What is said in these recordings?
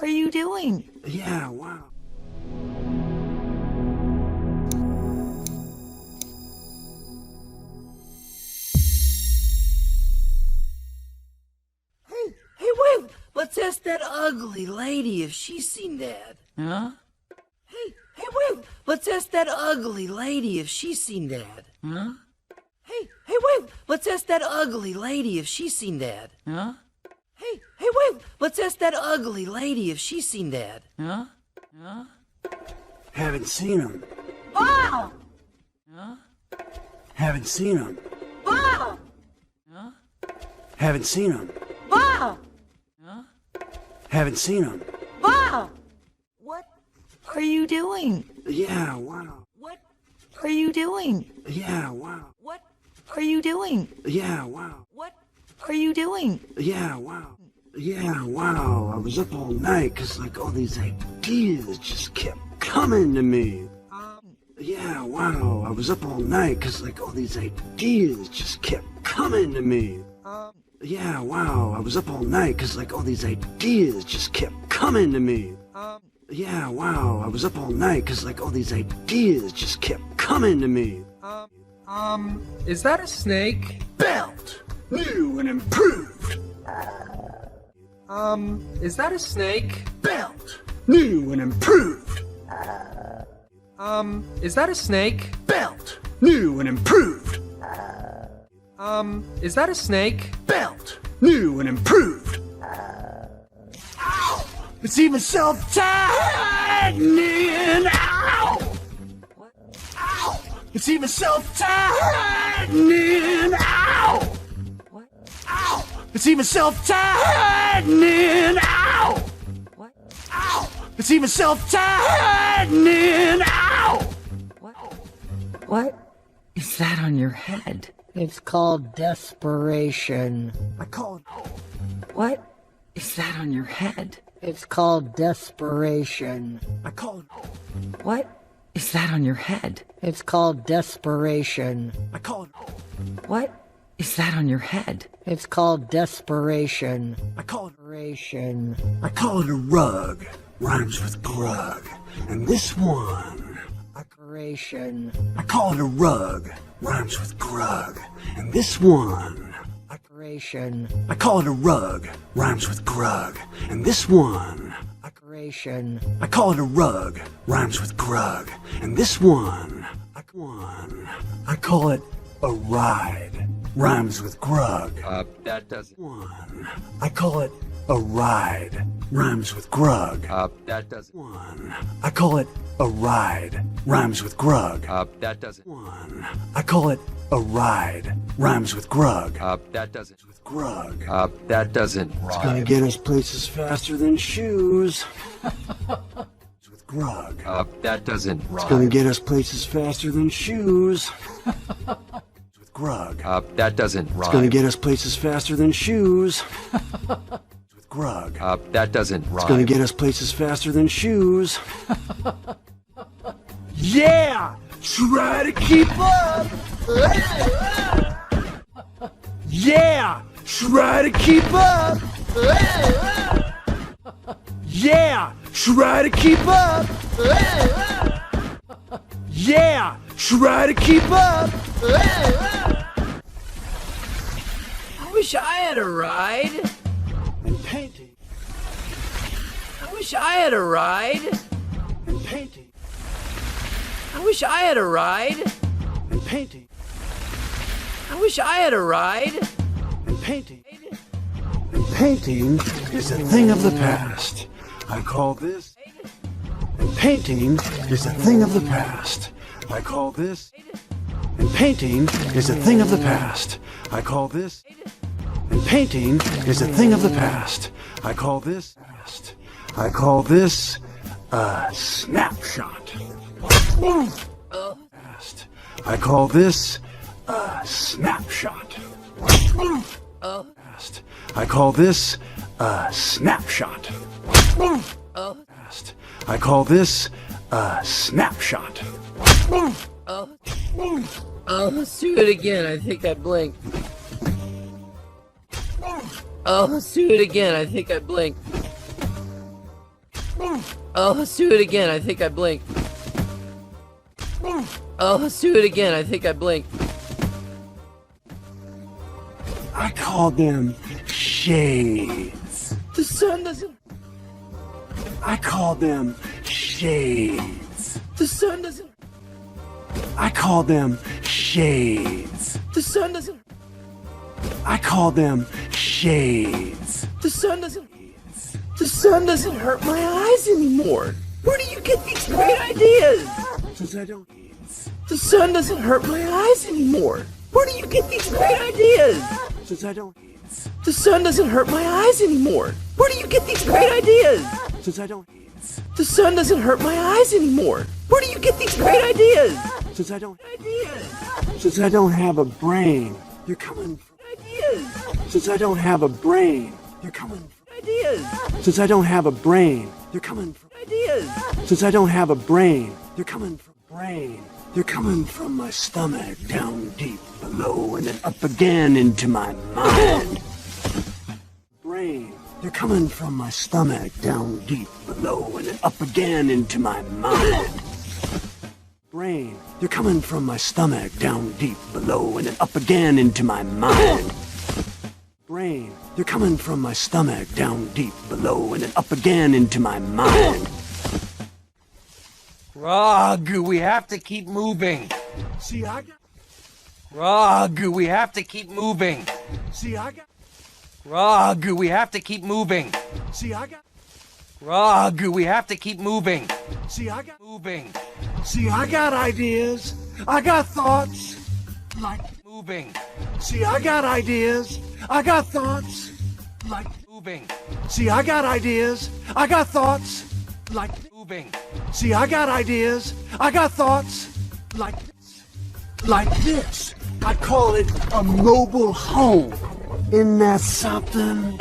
are you doing? Yeah, wow. Hey, wait! Let's ask that ugly lady if she's seen Dad. Huh? Hey, wait! Let's ask that ugly lady if she's seen Dad. Huh? Hey, wait! Let's ask that ugly lady if she's seen Dad. Huh? Hey, wait! Let's ask that ugly lady if she's seen Dad. Huh? Huh? Haven't seen him. Bob! Huh? Haven't seen him. Bob! Huh? Haven't seen him. Bob! Huh? Haven't seen him. Bob! What are you doing? Yeah, wow. What are you doing? Yeah, wow. What are you doing? Yeah, wow. What are you doing? Yeah, wow. Yeah, wow. I was up all night because, like, all these ideas just kept coming to me. Yeah, wow. I was up all night because, like, all these ideas just kept coming to me. Yeah, wow. I was up all night because, like, all these ideas just kept coming to me. Yeah, wow. I was up all night because, like, all these ideas just kept coming to me. Is that a snake? Belt! New and improved! Is that a snake? Belt! New and improved! Is that a snake? Belt! New and improved! Is that a snake? Belt! New and improved! Ow! It's even self-tightening! Ow! Ow! It's even self-tightening! Ow! Ow! It's even self-tightening! Ow! Ow! It's even self-tightening! Ow! What is that on your head? It's called desperation. I call it... What is that on your head? It's called desperation. I call it... What is that on your head? It's called desperation. I call it... What is that on your head? It's called desperation. I call it... Desperation. I call it a rug. Rhymes with grug. And this one... Desperation. I call it a rug. Rhymes with grug. And this one... Desperation. I call it a rug. Rhymes with grug. And this one... Desperation. I call it a rug. Rhymes with grug. And this one... I call it a ride. Rhymes with grug. That doesn't. One. I call it a ride. Rhymes with grug. That doesn't. One. I call it a ride. Rhymes with grug. That doesn't. One. I call it a ride. Rhymes with grug. That doesn't. With grug. That doesn't. It's gonna get us places faster than shoes. With grug. That doesn't. It's gonna get us places faster than shoes. With grug. That doesn't. It's gonna get us places faster than shoes. With grug. That doesn't. It's gonna get us places faster than shoes. Yeah! Try to keep up! Yeah! Try to keep up! Yeah! Try to keep up! Yeah! Try to keep up! I wish I had a ride. And painting. I wish I had a ride. And painting. I wish I had a ride. And painting. I wish I had a ride. And painting. And painting is a thing of the past. I call this. And painting is a thing of the past. I call this. And painting is a thing of the past. I call this. And painting is a thing of the past. I call this. I call this a snapshot. Past. I call this a snapshot. Past. I call this a snapshot. Past. I call this a snapshot. Let's do it again. I think I blinked. Let's do it again. I think I blinked. Oh, let's do it again. I think I blinked. Oh, let's do it again. I think I blinked. I call them shades. The sun doesn't. I call them shades. The sun doesn't. I call them shades. The sun doesn't. I call them shades. The sun doesn't. The sun doesn't hurt my eyes anymore. Where do you get these great ideas? Since I don't. The sun doesn't hurt my eyes anymore. Where do you get these great ideas? Since I don't. The sun doesn't hurt my eyes anymore. Where do you get these great ideas? Since I don't. The sun doesn't hurt my eyes anymore. Where do you get these great ideas? Since I don't. Ideas. Since I don't have a brain, you're coming. Ideas. Since I don't have a brain, you're coming. Ideas. Since I don't have a brain, you're coming. Ideas. Since I don't have a brain, you're coming from brain. You're coming from my stomach down deep below and then up again into my mind. Brain. You're coming from my stomach down deep below and then up again into my mind. Brain. You're coming from my stomach down deep below and then up again into my mind. Brain. You're coming from my stomach down deep below and then up again into my mind. Rug, we have to keep moving. See, I got. Rug, we have to keep moving. See, I got. Rug, we have to keep moving. See, I got. Rug, we have to keep moving. See, I got. Moving. See, I got ideas. I got thoughts. Like. Moving. See, I got ideas. I got thoughts. Like. Moving. See, I got ideas. I got thoughts. Like. Moving. See, I got ideas. I got thoughts. Like this. Like this. I call it a mobile home. Isn't that something?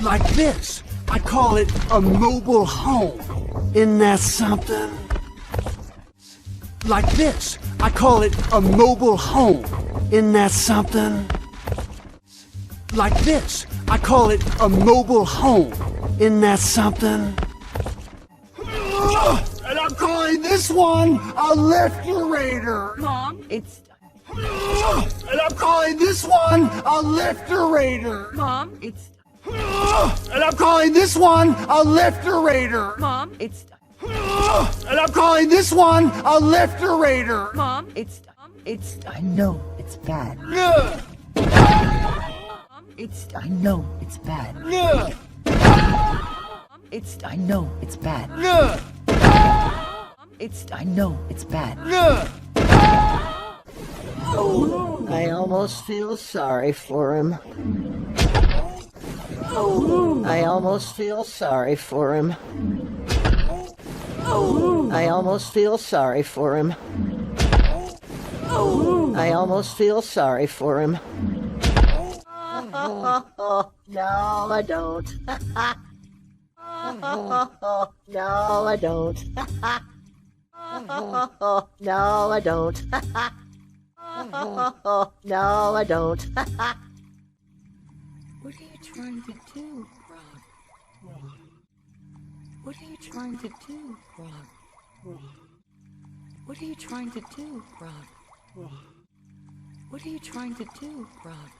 Like this. I call it a mobile home. Isn't that something? Like this. I call it a mobile home. Isn't that something? Like this. I call it a mobile home. Isn't that something? And I'm calling this one a lifterator. Mom, it's... And I'm calling this one a lifterator. Mom, it's... And I'm calling this one a lifterator. Mom, it's... And I'm calling this one a lifterator. Mom, it's... I know it's bad. Yeah. Mom, it's... I know it's bad. Yeah. It's... I know it's bad. Yeah. It's... I know it's bad. Yeah. I almost feel sorry for him. I almost feel sorry for him. I almost feel sorry for him. I almost feel sorry for him. No, I don't. No, I don't. No, I don't. No, I don't. What are you trying to do, Rob? What are you trying to do, Rob? What are you trying to do, Rob? What are you trying to do, Rob?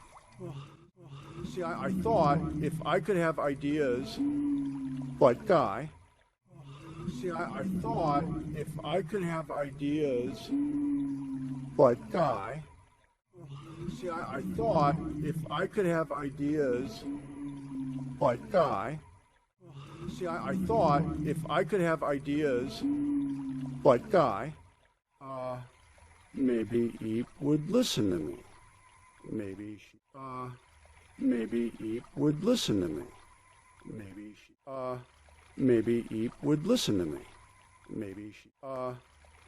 See, I thought if I could have ideas like Guy. See, I thought if I could have ideas like Guy. See, I thought if I could have ideas like Guy. See, I thought if I could have ideas like Guy, maybe Eep would listen to me. Maybe Eep would listen to me. Maybe Eep would listen to me.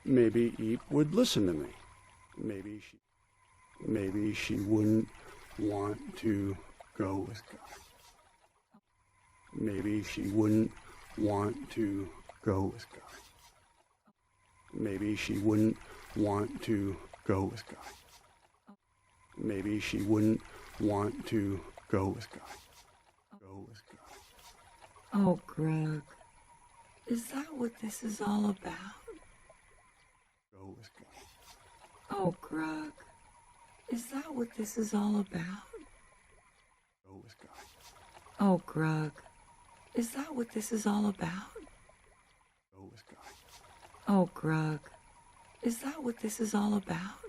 Maybe Eep would listen to me. Maybe she wouldn't want to go with Guy. Maybe she wouldn't want to go with Guy. Maybe she wouldn't want to go with Guy. Maybe she wouldn't want to go with Guy. Oh, Grug. Is that what this is all about? Go with God. Oh, Grug. Is that what this is all about? Go with God. Oh, Grug. Is that what this is all about? Go with God. Oh, Grug. Is that what this is all about?